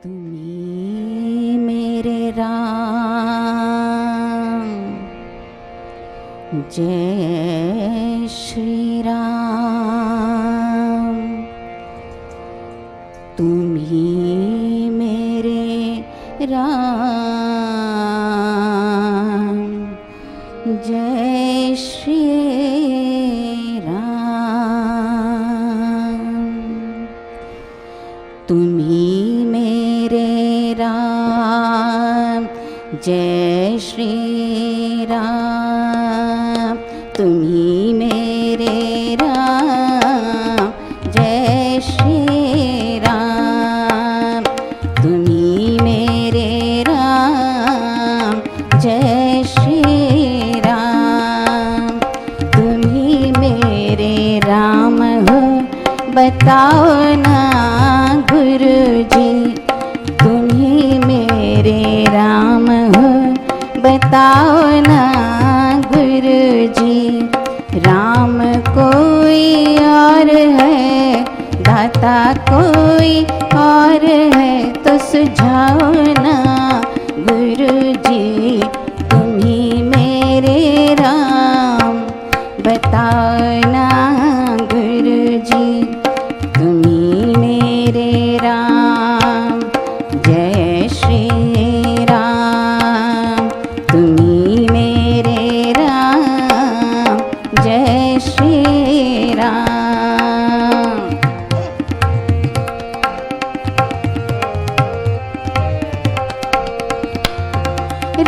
तुम्ही मेरे राम, जय श्री राम। तुम्ही मेरे राम, जय श्री राम। तुम्ही मेरे राम, जय श्री राम। तुम्ही मेरे राम, जय श्री राम। तुम्ही मेरे राम, जय श्री राम। तुम्ही मेरे राम हो, बताओ ना गुरुजी। तुम्ही मेरे राम हो, बताओ ना गुरुजी। राम कोई और है, दाता कोई और है, तो सुझाओ ना गुरुजी। तुम्ही मेरे राम, बताओ ना गुरुजी। तुम्ही मेरे राम, जय श्री राम। तुम्ही मेरे राम, जय श्री राम।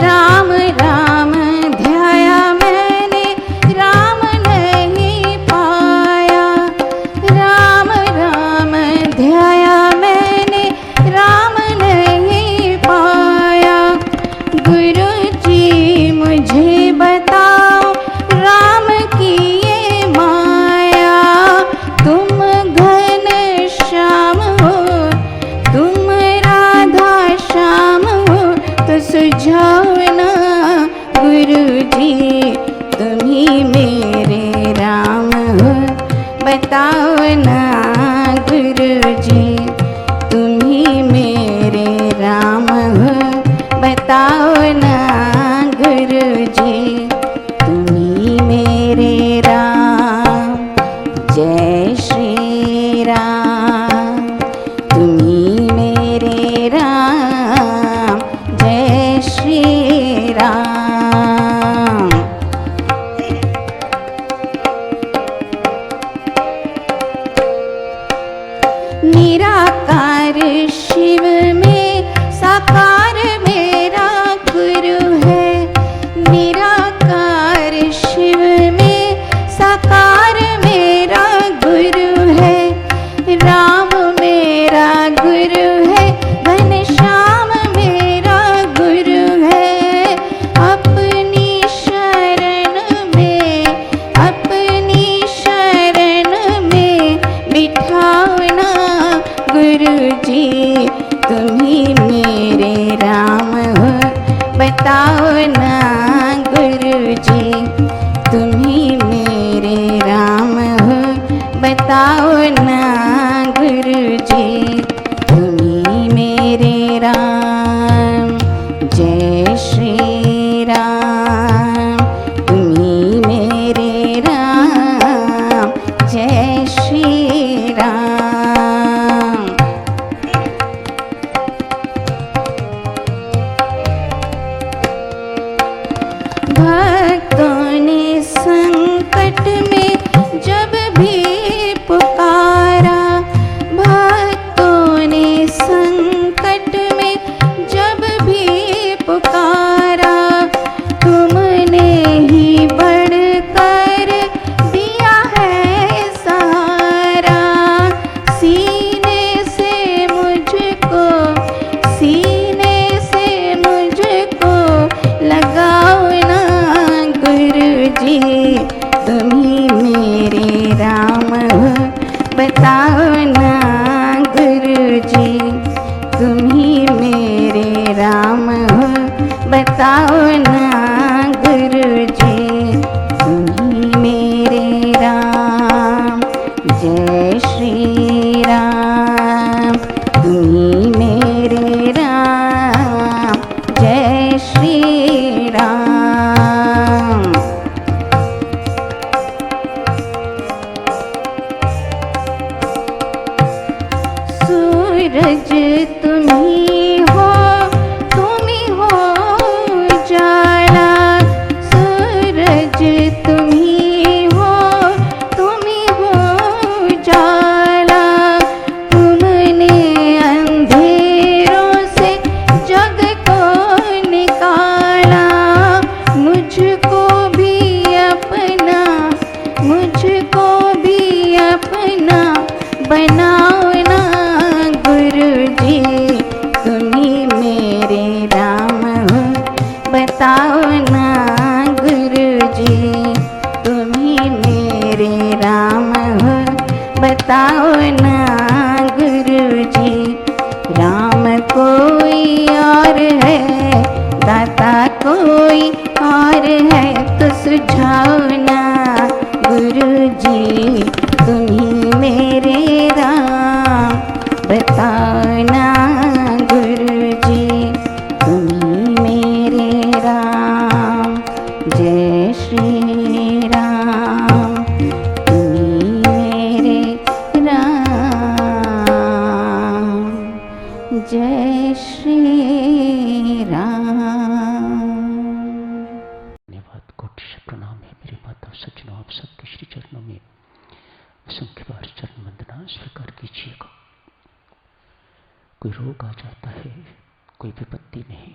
राम राम ध्याया मैंने, राम नहीं पाया। राम राम ध्याया मैंने, राम नहीं पाया। गुरुजी मुझे बताओ, राम की ये माया। तुम घन श्याम हो, तुम राधा श्याम हो, तो सुझाओ ना गुरुजी। तुम्ही मेरे राम हो, बताओ ना गुरुजी। तुम्ही मेरे राम हो, बताओ ना गुरुजी। तुम्ही मेरे राम, जय श्री राम। तुम्ही मेरे राम, जय श्री राम। निराकार शिव में साकार मेरा गुरु है। निराकार शिव में साकार मेरा गुरु है। राम मेरा गुरु है, घनश्याम मेरा गुरु है। अपनी शरण में, अपनी शरण में बिठाओ ना गुरुजी। तुम्ही मेरे राम हो, बताओ ना गुरुजी। तुम्ही मेरे राम हो, बताओ ना गुरुजी। तुम्ही मेरे राम, जय श्री राम। तुम्ही मेरे राम, जय श्री राम। भक्तों ने संकट में जब भी पुकारा, भक्तों ने संकट में जब भी पुकारा, तुमने ही बढ़कर दिया है सहारा। सीने से मुझको, सीने से मुझको लगाओ ना गुरुजी। तुम्ही मेरे राम हो, बताओ ना गुरुजी। तुम्ही मेरे राम हो, बताओ ना गुरुजी। तुम्ही मेरे राम, जय श्री राम। तुम्ही मेरे तुम्ही हो उजाला, सूरज तुम्ही हो उजाला। तुमने अंधेरों से जग को निकाला, मुझको भी अपना बनाओ ना गुरुजी, तुम्ही मेरे राम हो बताओ ना गुरुजी, तुम्ही मेरे राम हो बताओ ना गुरुजी। राम कोई और है, दाता कोई और है, तो सुझाओ ना गुरुजी, तुम्ही मेरे राम बताओ ना गुरुजी, तुम्ही मेरे राम। जय श्री राम, तुम्ही मेरे राम। जय श्री राम। धन्यवाद, कोटि से प्रणाम है मेरे माता सज्जनों, आप सबके श्री चरणों में असंख्य बार चरण वंदना स्वीकार कीजिएगा। कोई रोग आ जाता है, कोई विपत्ति नहीं,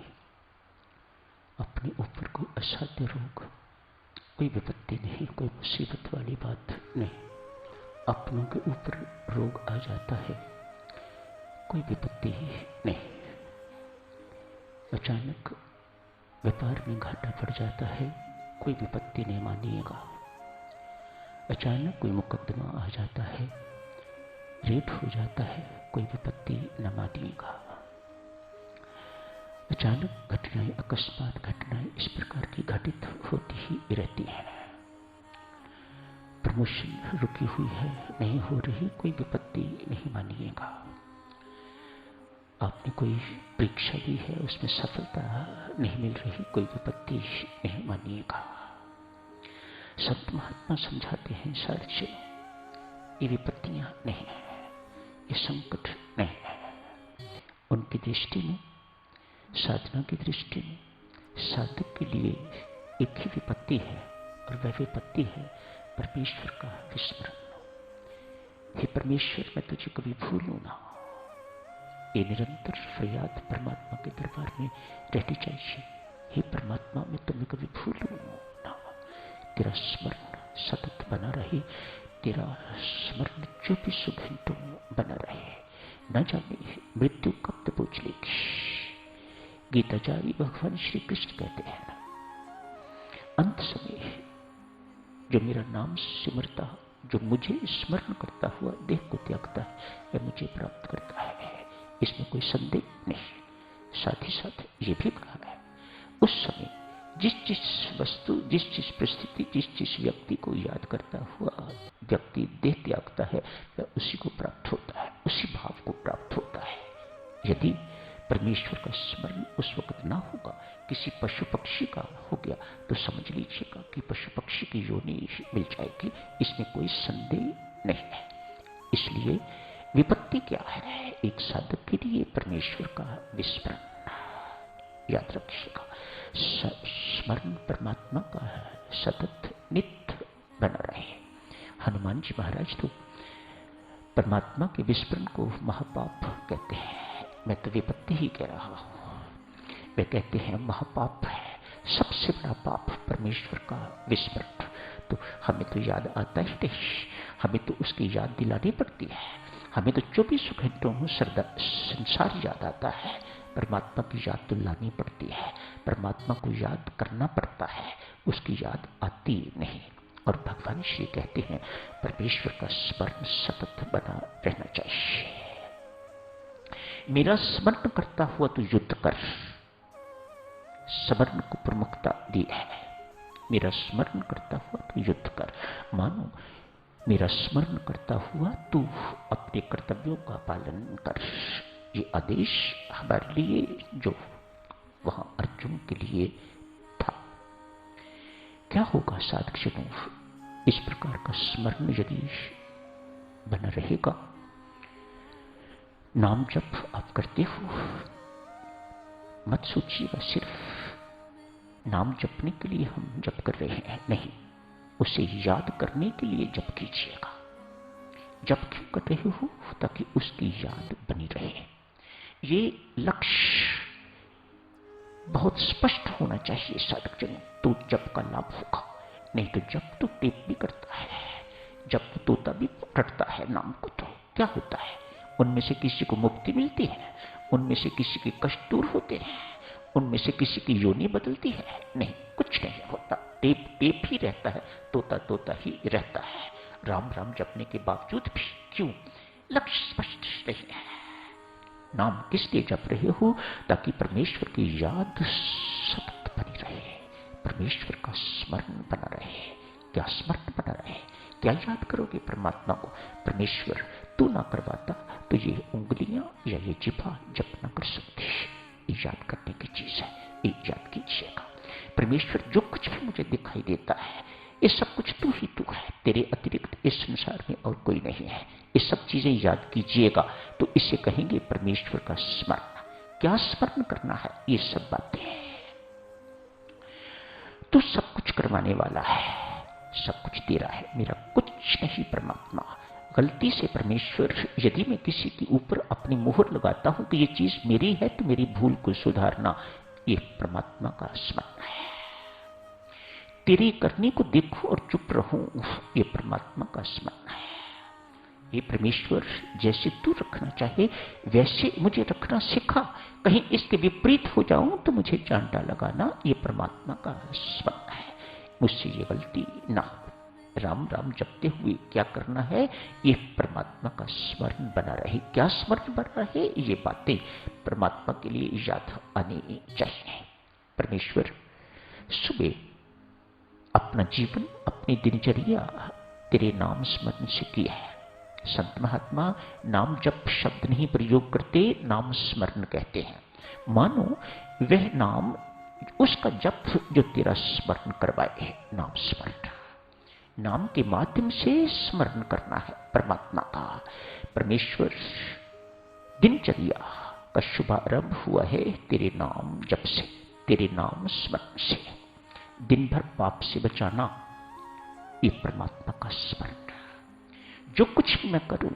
अपने ऊपर कोई असाध्य रोग, कोई विपत्ति नहीं, कोई मुसीबत वाली बात नहीं, अपनों के ऊपर रोग आ जाता है, कोई विपत्ति ही नहीं। अचानक व्यापार में घाटा पड़ जाता है, कोई विपत्ति नहीं मानिएगा। अचानक कोई मुकदमा आ जाता है, रेट हो जाता है, कोई विपत्ति न मानिएगा। अचानक घटनाएं, अकस्मात घटनाएं इस प्रकार की घटित होती ही रहती हैं। प्रमोशन रुकी हुई है, नहीं हो रही, कोई विपत्ति नहीं मानिएगा। आपने कोई परीक्षा दी है, उसमें सफलता नहीं मिल रही, कोई विपत्ति नहीं मानिएगा। संत महात्मा समझाते हैं सार्वजन, ये विपत्तियां नहीं है, ये संकट नहीं है। उनकी दृष्टि में, साधना की दृष्टि में साधक के लिए एक ही विपत्ति है, और वह विपत्ति है परमेश्वर का विस्मरण। हे परमेश्वर, मैं तुझे कभी भूलूं ना। ये निरंतर फरियाद परमात्मा के दरबार में रहनी चाहिए। हे परमात्मा, मैं तुम्हें कभी भूलूं ना, तेरा स्मरण सतत बना रहे, तेरा स्मरण 24 घंटों बना रहे। न जाने मृत्यु कब दबोच लेगी। गीता जारी भगवान श्री कृष्ण कहते हैं, अंत समय जो मेरा नाम सिमरता, जो मुझे स्मरण करता हुआ देह को त्यागता है, वह मुझे प्राप्त करता है, इसमें कोई संदेह नहीं। साथ ही साथ ये भी कहा है, उस समय जिस जिस वस्तु, जिस जिस परिस्थिति, जिस जिस व्यक्ति को याद करता हुआ व्यक्ति देह त्यागता है, वह उसी को प्राप्त होता है, उसी भाव को प्राप्त होता है। यदि परमेश्वर का स्मरण उस वक्त ना होगा, किसी पशु पक्षी का हो गया, तो समझ लीजिएगा कि पशु पक्षी की योनि मिल जाएगी, इसमें कोई संदेह नहीं है। इसलिए विपत्ति क्या है? एक साधक के लिए परमेश्वर का विस्मरण। याद रखिएगा, स्मरण परमात्मा का है, सतत नित्य बना रहे। हनुमान जी महाराज तो परमात्मा के विस्मरण को महापाप कहते हैं, मैं तो विपत्ति ही कह रहा हूं। वे कहते हैं महापाप है, सबसे बड़ा पाप परमेश्वर का विस्मरण। तो हमें तो याद आता ही नहीं, हमें तो उसकी याद दिलानी पड़ती है। हमें तो 24 घंटों में संसार याद आता है, परमात्मा की याद तो लानी पड़ती है, परमात्मा को याद करना पड़ता है, उसकी याद आती नहीं। और भगवान श्री कहते हैं परमेश्वर का स्मरण सतत बना रहना चाहिए। मेरा स्मरण करता हुआ तो युद्ध कर, स्मरण को प्रमुखता दी है। मेरा स्मरण करता हुआ तो युद्ध कर, मानो मेरा स्मरण करता हुआ तू अपने कर्तव्यों का पालन कर। ये आदेश हमारे लिए जो वहां अर्जुन के लिए था। क्या होगा साधक जनों, इस प्रकार का स्मरण यदि बना रहेगा नाम जप आप करते हो, मत सोचिएगा सिर्फ नाम जपने के लिए हम जप कर रहे हैं, नहीं, उसे याद करने के लिए जप कीजिएगा। जप क्यों कर रहे हो? ताकि उसकी याद बनी रहे। ये लक्ष्य बहुत स्पष्ट होना चाहिए साधक जन, तो जप का लाभ होगा। नहीं तो जप तो टेप भी करता है, जब तोता भी रटता है नाम को, तो क्या होता है? उनमें से किसी को मुक्ति मिलती है, उनमें से किसी के कष्ट दूर होते हैं, उनमें से किसी की योनि बदलती है? नहीं, कुछ नहीं होता। टेप टेप ही रहता है, तोता तोता ही रहता है। राम राम जपने के बावजूद भी क्यों? लक्ष्य स्पष्ट नहीं है। नाम किस लिए जप रहे हो? ताकि परमेश्वर की याद सतत बनी रहे, परमेश्वर का स्मरण बना रहे। क्या स्मरण बना रहे? क्या याद करोगे परमात्मा को? परमेश्वर तू ना करवाता तो ये उंगलियां या ये जिभा जप ना कर सकती। ये याद करने की चीज है, ये याद कीजिएगा। परमेश्वर जो कुछ भी मुझे दिखाई देता है, ये सब कुछ तू ही तू है, तेरे अतिरिक्त इस संसार में और कोई नहीं है। ये सब चीजें याद कीजिएगा तो इसे कहेंगे परमेश्वर का स्मरण। क्या स्मरण करना है? ये सब बातें तू सब कुछ करवाने वाला है, सब कुछ तेरा है, मेरा कुछ नहीं परमात्मा। गलती से परमेश्वर यदि मैं किसी के ऊपर अपनी मोहर लगाता हूं तो ये चीज मेरी है, तो मेरी भूल को सुधारना, ये परमात्मा का स्मरण है। तेरी करने को देखो और चुप रहूं, ये परमात्मा का स्मरण है। ये परमेश्वर जैसे तू रखना चाहे वैसे मुझे रखना सिखा, कहीं इसके विपरीत हो जाऊं तो मुझे डांटा लगाना, ये परमात्मा का स्मरण है। मुझसे ये गलती ना हो। राम राम जपते हुए क्या करना है? ये परमात्मा का स्मरण बना रहे। क्या स्मरण बना रहे? ये बातें परमात्मा के लिए याद आनी चाहिए। परमेश्वर सुबह अपना जीवन, अपनी दिनचर्या तेरे नाम स्मरण से किया है। संत महात्मा नाम जप शब्द नहीं प्रयोग करते, नाम स्मरण कहते हैं। मानो वह नाम उसका जप जो तेरा स्मरण करवाए, नाम स्मरण। नाम के माध्यम से स्मरण करना है परमात्मा का। परमेश्वर दिनचर्या का शुभारंभ हुआ है तेरे नाम जप से, तेरे नाम स्मरण से। दिन भर पाप से बचाना, ये परमात्मा का स्मरण। जो कुछ भी मैं करूं,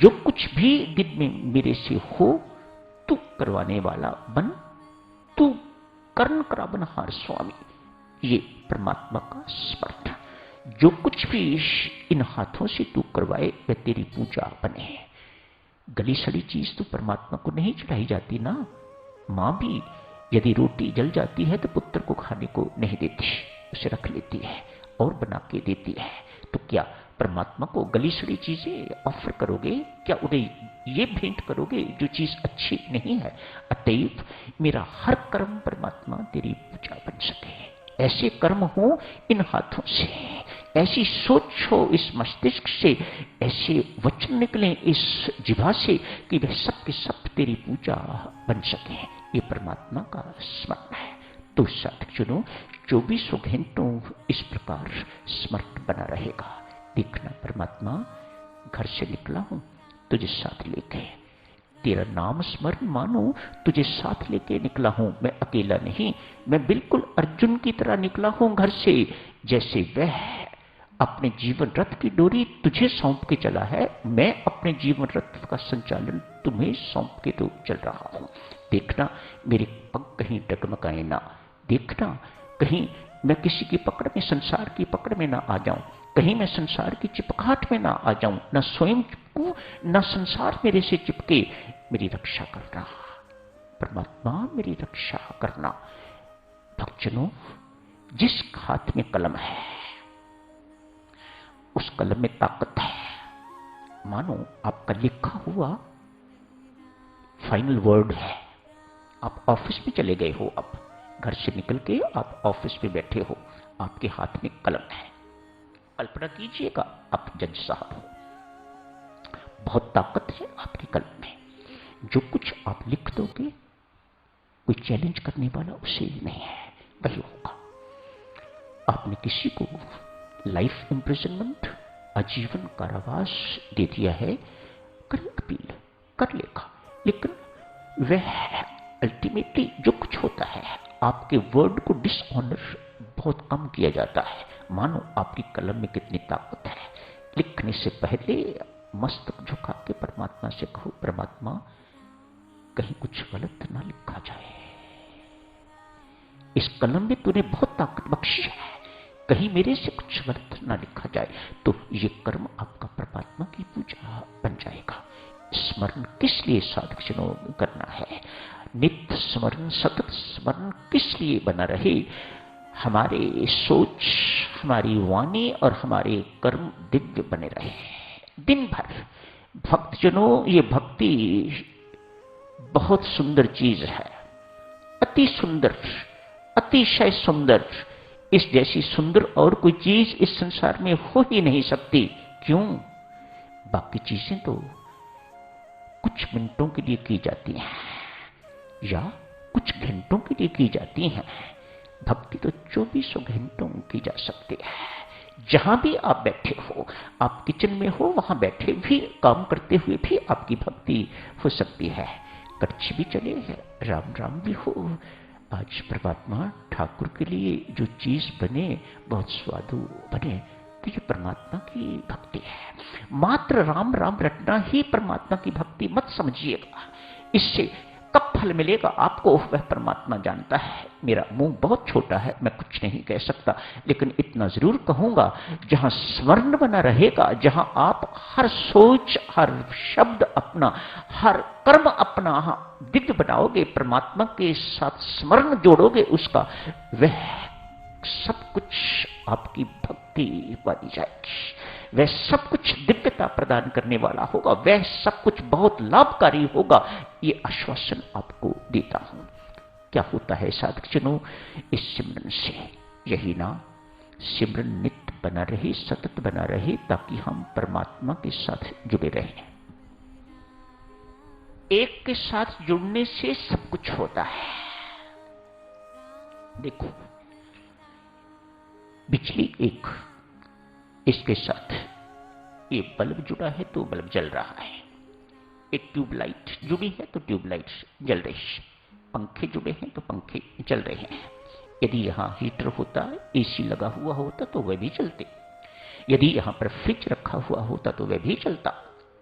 जो कुछ भी दिन में मेरे से हो, तू करवाने वाला बन, तू कर्ण कराबनहार स्वामी, ये परमात्मा का स्मरण। जो कुछ भी इन हाथों से तू करवाए वह तेरी पूजा बने। गली सड़ी चीज तो परमात्मा को नहीं चढ़ाई जाती ना। मां भी यदि रोटी जल जाती है तो पुत्र को खाने को नहीं देती, उसे रख लेती है और बना के देती है। तो क्या परमात्मा को गली सड़ी चीजें ऑफर करोगे? क्या उन्हें ये भेंट करोगे जो चीज अच्छी नहीं है? अतएव मेरा हर कर्म परमात्मा तेरी पूजा बन सके, ऐसे कर्म हो इन हाथों से, ऐसी सोच हो इस मस्तिष्क से, ऐसे वचन निकले इस जिह्वा से कि वह सब के सब तेरी पूजा बन सके। ये परमात्मा का स्मरण है। तो साधक जनों, 24 घंटों इस प्रकार स्मरण बना रहेगा। देखना परमात्मा घर से निकला हूं तुझे साथ लेके, तेरा नाम स्मरण मानो तुझे साथ लेके निकला हूं। मैं अकेला नहीं, मैं बिल्कुल अर्जुन की तरह निकला हूं घर से। जैसे वह अपने जीवन रथ की डोरी तुझे सौंप के चला है, मैं अपने जीवन रथ का संचालन तुम्हें सौंप के तो चल रहा हूं। देखना मेरे पग कहीं डगमगाए ना, देखना कहीं मैं किसी की पकड़ में, संसार की पकड़ में ना आ जाऊं, कहीं मैं संसार की चिपकाहट में ना आ जाऊं, न स्वयं चिपकूं न संसार मेरे से चिपके। मेरी रक्षा करना परमात्मा, मेरी रक्षा करना। भक्तजनों, जिस हाथ में कलम है उस कलम में ताकत है। मानो आपका लिखा हुआ फाइनल वर्ड है। आप ऑफिस में चले गए हो, अब घर से निकल के आप ऑफिस में बैठे हो, आपके हाथ में कलम है। कल्पना कीजिएगा आप जज साहब हो, बहुत ताकत है आपके कलम में। जो कुछ आप लिख दोगे कोई चैलेंज करने वाला उसे नहीं है, वही होगा। आपने किसी को लाइफ इंप्रिजनमेंट, आजीवन कारावास दे दिया है, करें अपील, कर लेगा, लेकिन वह अल्टीमेटली जो कुछ होता है, आपके वर्ड को डिसऑनर बहुत कम किया जाता है। मानो आपकी कलम में कितनी ताकत है। लिखने से पहले मस्तक झुका के परमात्मा से कहो, परमात्मा कहीं कुछ गलत ना लिखा जाए, इस कलम में तूने बहुत ताकत बख्शी है, कहीं मेरे से कुछ गलत ना लिखा जाए। तो ये कर्म आपका परमात्मा की पूजा बन जाएगा। स्मरण किस लिए साधकजनों करना है? नित्य स्मरण, सतत स्मरण किस लिए बना रहे? हमारे सोच, हमारी वाणी और हमारे कर्म दिव्य बने रहे दिन भर। भक्तजनों, ये भक्ति बहुत सुंदर चीज है, अति सुंदर, अतिशय सुंदर। इस जैसी सुंदर और कोई चीज इस संसार में हो ही नहीं सकती। क्यों? बाकी चीजें तो कुछ मिनटों के लिए की जाती हैं या कुछ घंटों के लिए की जाती हैं। भक्ति तो 24 घंटों की जा सकती है। जहां भी आप बैठे हो, आप किचन में हो, वहां बैठे भी काम करते हुए भी आपकी भक्ति हो सकती है। कच्ची भी चले, राम राम भी हो। आज परमात्मा ठाकुर के लिए जो चीज बने बहुत स्वादु बने, तो ये परमात्मा की भक्ति है। मात्र राम राम रटना ही परमात्मा की भक्ति मत समझिएगा। इससे कब फल मिलेगा आपको, वह परमात्मा जानता है। मेरा मुंह बहुत छोटा है, मैं कुछ नहीं कह सकता, लेकिन इतना जरूर कहूंगा, जहां स्मरण बना रहेगा, जहां आप हर सोच, हर शब्द अपना, हर कर्म अपना दिव्य बनाओगे, परमात्मा के साथ स्मरण जोड़ोगे उसका, वह सब कुछ आपकी भक्ति बन जाएगी। वह सब कुछ दिव्यता प्रदान करने वाला होगा, वह सब कुछ बहुत लाभकारी होगा। ये आश्वासन आपको देता हूं। क्या होता है साधकजनों इस सिमरन से? यही ना, सिमरन नित्य बना रहे, सतत बना रहे, ताकि हम परमात्मा के साथ जुड़े रहें। एक के साथ जुड़ने से सब कुछ होता है। देखो, बिजली एक, इसके साथ ये बल्ब जुड़ा है तो बल्ब जल रहा है, एक ट्यूबलाइट जुड़ी है तो ट्यूबलाइट जल रही है, पंखे जुड़े हैं तो पंखे चल रहे हैं। यदि यहां हीटर होता, एसी लगा हुआ होता तो वह भी चलते, यदि यहां पर फ्रिज रखा हुआ होता तो वह भी चलता।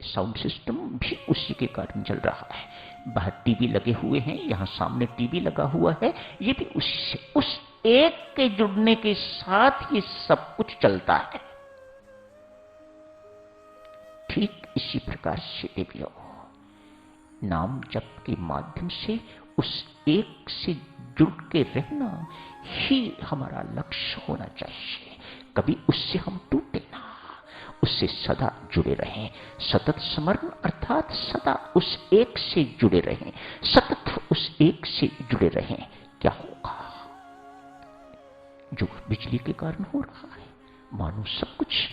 साउंड सिस्टम भी उसी के कारण चल रहा है। बाहर टीवी लगे हुए हैं, यहां सामने टीवी लगा हुआ है, ये भी उसी से, उस एक के जुड़ने के साथ ये सब कुछ चलता है। ठीक इसी प्रकार से देवियों, नाम जप के माध्यम से उस एक से जुड़ के रहना ही हमारा लक्ष्य होना चाहिए। कभी उससे हम टूटे ना, उससे सदा जुड़े रहें। सतत स्मरण अर्थात सदा उस एक से जुड़े रहें, सतत उस एक से जुड़े रहें। क्या होगा? जो बिजली के कारण हो रहा है, मानो सब कुछ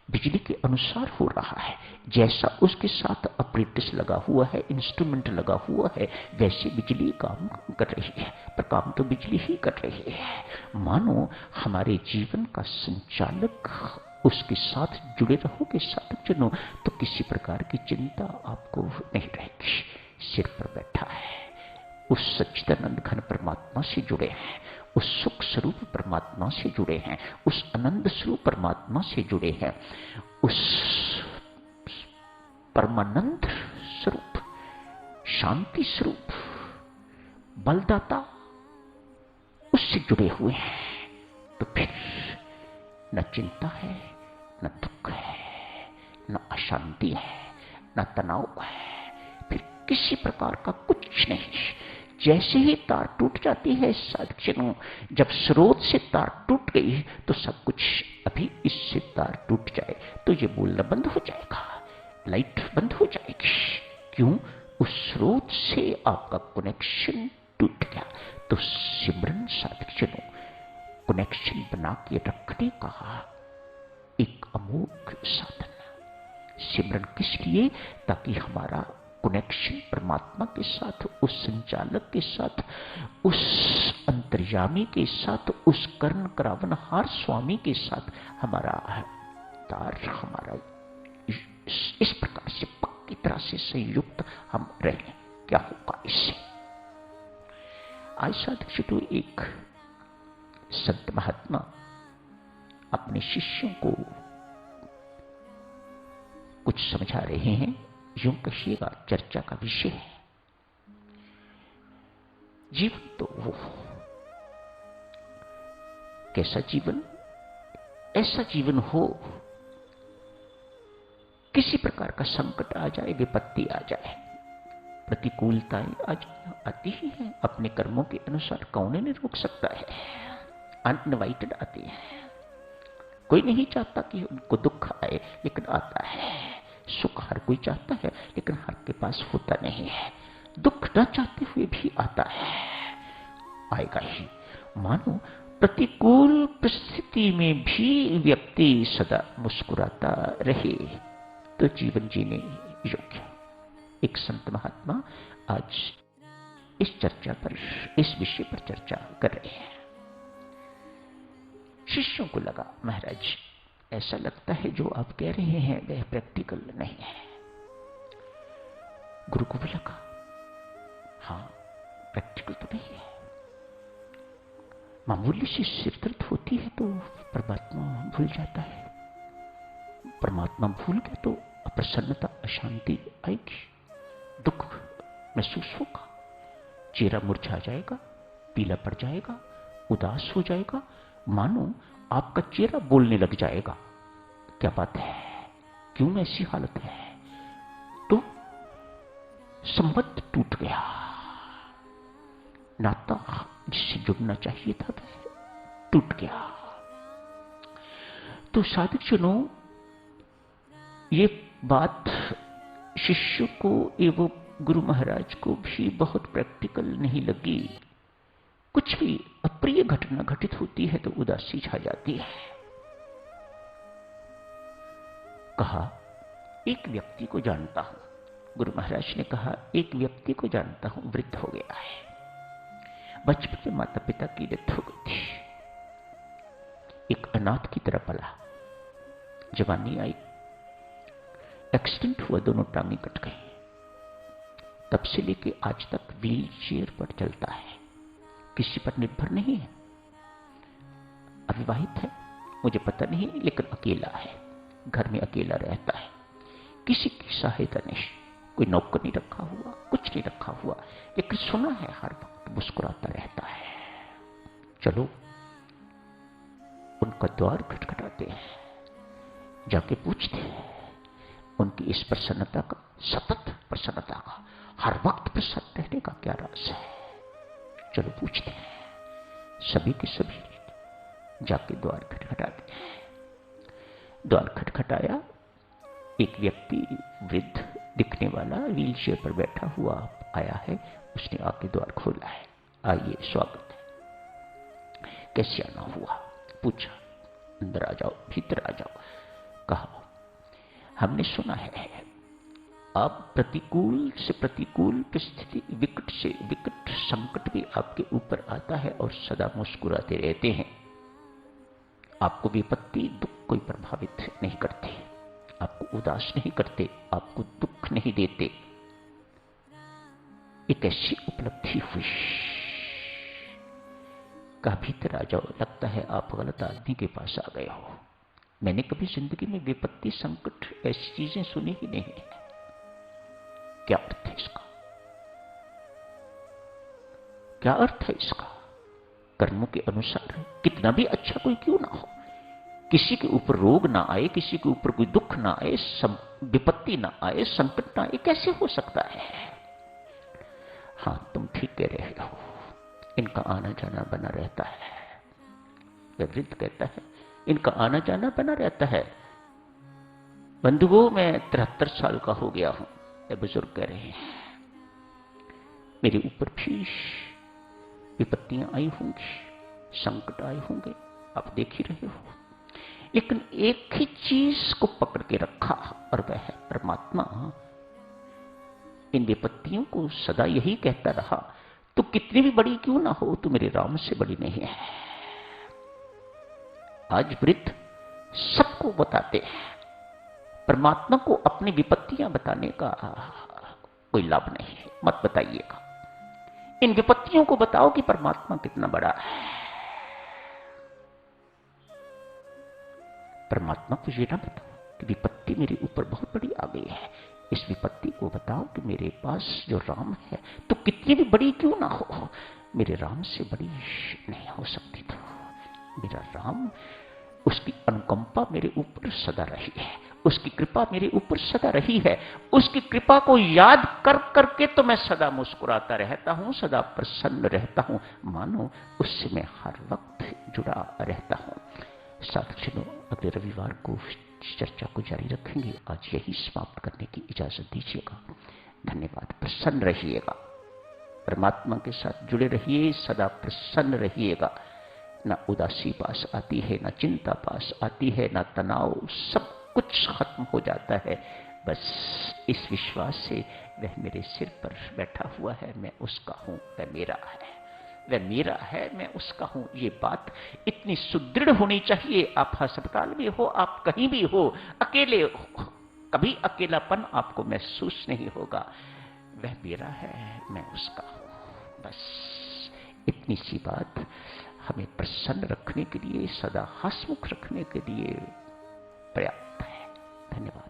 बिजली के अनुसार हो रहा है। जैसा उसके साथ अपरेटस लगा हुआ है, इंस्ट्रूमेंट लगा हुआ है, वैसे बिजली काम कर रही है, पर काम तो बिजली ही कर रही है। मानो हमारे जीवन का संचालक उसके साथ जुड़े रहोगे साधकजनों, तो किसी प्रकार की चिंता आपको नहीं रहेगी। सिर पर बैठा है, उस सच्चिदानंद घन परमात्मा से जुड़े हैं, उस सुख स्वरूप परमात्मा से जुड़े हैं, उस आनंद स्वरूप परमात्मा से जुड़े हैं, उस परमानंद स्वरूप, शांति स्वरूप, बलदाता, उससे जुड़े हुए हैं। तो फिर न चिंता है, न दुख है, न अशांति है, न तनाव है, फिर किसी प्रकार का कुछ नहीं। जैसे ही तार टूट जाती है साधकजनों, जब स्रोत से तार टूट गई तो सब कुछ, अभी इससे तार टूट जाए तो ये बोलना बंद हो जाएगा, लाइट बंद हो जाएगी। क्यों? उस स्रोत से आपका कनेक्शन टूट गया। तो सिमरन साधकजनों कनेक्शन बना के रखने का एक अमोघ साधन। सिमरन किस लिए? ताकि हमारा कनेक्शन परमात्मा के साथ, उस संचालक के साथ, उस अंतर्यामी के साथ, उस कर्ण करावनहार स्वामी के साथ हमारा तार, हमारा इस प्रकार से पक्के की तरह से संयुक्त हम रहें, क्या होगा इससे। आज साथ तो एक संत महात्मा अपने शिष्यों को कुछ समझा रहे हैं, यूं कहिएगा चर्चा का विषय है। जीवन तो वो कैसा जीवन, ऐसा जीवन हो, किसी प्रकार का संकट आ जाए, विपत्ति आ जाए, प्रतिकूलताएं आती ही हैं, अपने कर्मों के अनुसार कौन नहीं रोक सकता है। अनइनवाइटेड आती है, कोई नहीं चाहता कि उनको दुख आए, लेकिन आता है। सुख हर कोई चाहता है, लेकिन हर के पास होता नहीं है। दुख न चाहते हुए भी आता है, आएगा ही। मानो प्रतिकूल परिस्थिति में भी व्यक्ति सदा मुस्कुराता रहे तो जीवन जीने योग्य। एक संत महात्मा आज इस चर्चा पर, इस विषय पर चर्चा कर रहे हैं। शिष्यों को लगा, महाराज ऐसा लगता है जो आप कह रहे हैं वह प्रैक्टिकल नहीं है। गुरु को भी लगा, हाँ प्रैक्टिकल तो नहीं है। मामूली सी सिरदर्द होती है तो परमात्मा भूल जाता है, परमात्मा भूल गया तो अप्रसन्नता, अशांति आएगी, दुख महसूस होगा, चेहरा मुरझा जाएगा, पीला पड़ जाएगा, उदास हो जाएगा, मानो आपका चेहरा बोलने लग जाएगा। क्या बात है, क्यों ऐसी हालत है? तो संबंध टूट गया, नाता जिससे जुड़ना चाहिए था वह टूट गया। तो साधक जनों, ये बात शिष्य को एवं गुरु महाराज को भी बहुत प्रैक्टिकल नहीं लगी। कुछ भी अप्रिय घटना घटित होती है तो उदासी छा जाती है। कहा, एक व्यक्ति को जानता हूं, गुरु महाराज ने कहा, एक व्यक्ति को जानता हूं, वृद्ध हो गया है, बचपन में माता पिता की डेथ हो गई थी, एक अनाथ की तरह पला, जवानी आई, एक्सीडेंट हुआ, दोनों टांगें कट गई, तब से लेके आज तक व्हील चेयर पर चलता है, किसी पर निर्भर नहीं है, अविवाहित है, मुझे पता नहीं, लेकिन अकेला है, घर में अकेला रहता है, किसी की सहायता नहीं, कोई नौकर नहीं रखा हुआ, कुछ नहीं रखा हुआ, लेकिन सुना है हर वक्त मुस्कुराता रहता है। चलो उनका द्वार खटखटाते हैं, जाके पूछते हैं उनकी इस प्रसन्नता का, सतत प्रसन्नता का, हर वक्त प्रसन्न रहने का क्या राज है। चलो पूछते हैं, सभी के सभी जाके द्वार खटखटाते हैं। द्वार खटखटाया, एक व्यक्ति वृद्ध दिखने वाला व्हील चेयर पर बैठा हुआ आया है, उसने आके द्वार खोला है, आइए स्वागत है, कैसे आना हुआ, पूछा, अंदर आ जाओ, भीतर आ जाओ। कहा, हमने सुना है आप प्रतिकूल से प्रतिकूल परिस्थिति, विकट से विकट संकट भी आपके ऊपर आता है और सदा मुस्कुराते रहते हैं, आपको विपत्ति दुख कोई प्रभावित नहीं करते, आपको उदास नहीं करते, आपको दुख नहीं देते। एक ऐसी उपलब्धि हुई, का भीतर आ जाओ, लगता है आप गलत आदमी के पास आ गए हो। मैंने कभी जिंदगी में विपत्ति, संकट, ऐसी चीजें सुनी ही नहीं है। क्या अर्थ है इसका? क्या अर्थ है इसका? कर्मों के अनुसार है, कितना भी अच्छा कोई क्यों ना हो, किसी के ऊपर रोग ना आए, किसी के ऊपर कोई दुख ना आए, विपत्ति ना आए, संकट ना आए, कैसे हो सकता है? हाँ, तुम ठीक कह रहे हो, इनका आना जाना बना रहता है। वृद्ध कहता है, इनका आना जाना बना रहता है। बंधुओं, मैं 73 साल का हो गया हूं, ये बुजुर्ग कह रहे हैं, मेरे ऊपर भी विपत्तियां आई होंगी, संकट आए होंगे, आप देख ही रहे हो, लेकिन एक ही चीज को पकड़ के रखा और वह है परमात्मा। इन विपत्तियों को सदा यही कहता रहा, तो कितनी भी बड़ी क्यों ना हो, तो मेरे राम से बड़ी नहीं है। आज वृद्ध सबको बताते हैं, परमात्मा को अपनी विपत्तियां बताने का कोई लाभ नहीं है, मत बताइएगा। इन विपत्तियों को बताओ कि परमात्मा कितना बड़ा है। परमात्मा को ये ना बताओ कि विपत्ति मेरे ऊपर बहुत बड़ी आ गई है, इस विपत्ति को बताओ कि मेरे पास जो राम है तो कितनी भी बड़ी क्यों ना हो, मेरे राम से बड़ी नहीं हो सकती। तो मेरा राम, उसकी अनुकंपा मेरे ऊपर सदा रही है, उसकी कृपा मेरे ऊपर सदा रही है। उसकी कृपा को याद कर करके तो मैं सदा मुस्कुराता रहता हूं, सदा प्रसन्न रहता हूं, मानो उससे मैं हर वक्त जुड़ा रहता हूं। साथियों, अगले रविवार को चर्चा को जारी रखेंगे। आज यही समाप्त करने की इजाजत दीजिएगा। धन्यवाद। प्रसन्न रहिएगा, परमात्मा के साथ जुड़े रहिए, सदा प्रसन्न रहिएगा। ना उदासी पास आती है, ना चिंता पास आती है, ना तनाव, सब कुछ खत्म हो जाता है। बस इस विश्वास से वह मेरे सिर पर बैठा हुआ है, मैं उसका हूं, वह मेरा है, वह मेरा है, मैं उसका हूं। ये बात इतनी सुदृढ़ होनी चाहिए। आप अस्पताल में हो, आप कहीं भी हो, अकेले हो, कभी अकेलापन आपको महसूस नहीं होगा। वह मेरा है, मैं उसका हूं। बस इतनी सी बात हमें प्रसन्न रखने के लिए, सदा हंसमुख रखने के लिए पर्याप्त है। धन्यवाद।